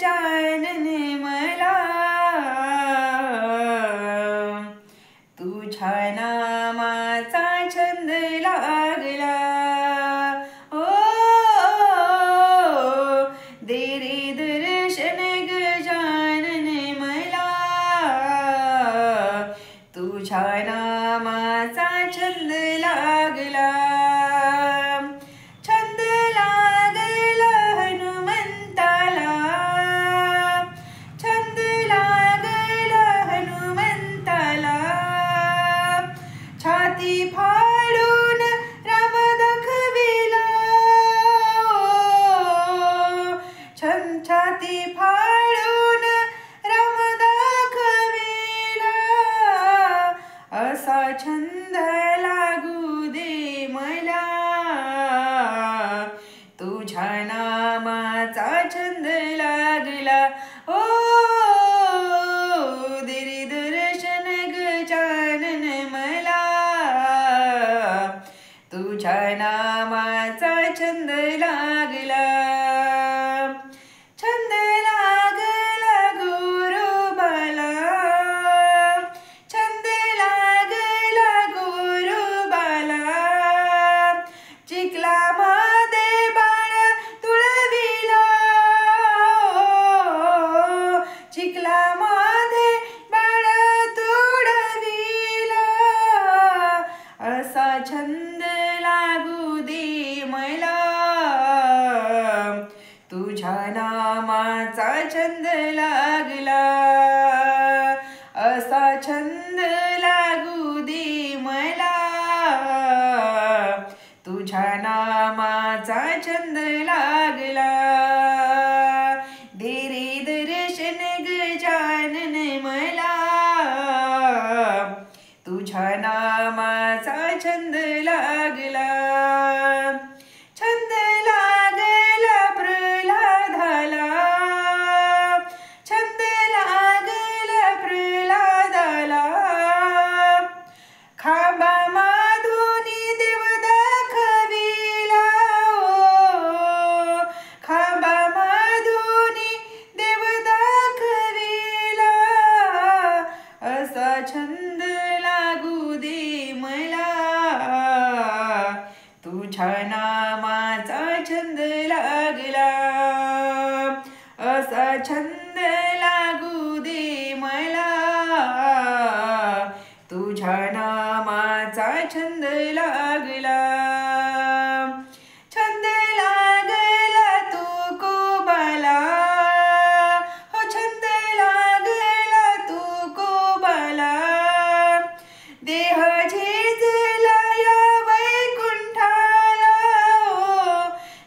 गजानन मला तुझ्या नामाचा छंद लागला ओ दे रे दर्शन गजानन मला तुझ्या नामाचा छंद लागला छंद लागला हनुमंताला छंद लागला हनुमंताला छाती फाडून राम दाखविला छाती फाडून राम दाखविला असा छंद लागू दे मला तुझ्या नामाचा छंद लागला ओ दे रे दर्शन गजानन मला तुझ्या नामाचा छंद लागला छंद लागला गुरुबाला छंद लागला गुरुबाला चिखलामध्ये बाळ तुळविला चिखलामध्ये बाळ तुळविला असा छंद लागू दे मला तुझ्या नामाचा छंद लागला असा छंद लागू दे मला तुझ्या नामाचा छंद लागला दे रे दर्शन गजानन मला तुझ्या नामाचा छंद लागला छंद लागला प्रल्हादाला छंद लागला प्रल्हादाला खांबामधून देव दाखविला खांबामधून देव दाखविला असा छंद लागू दे मला तुझ्या नामाचा छंद लागला असा छंद लागू दे मला तुझ्या नामाचा छंद लागला छंद लागला तुकोबाला हो छंद लागला तुकोबाला देह झिजला या वैकुंठाला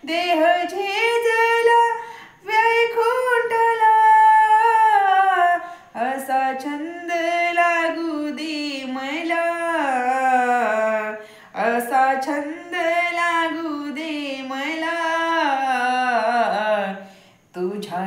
देह झिजला वैकुंठाला असा छंद लागू दे मला असा छंद लागू दे मला तुझ्या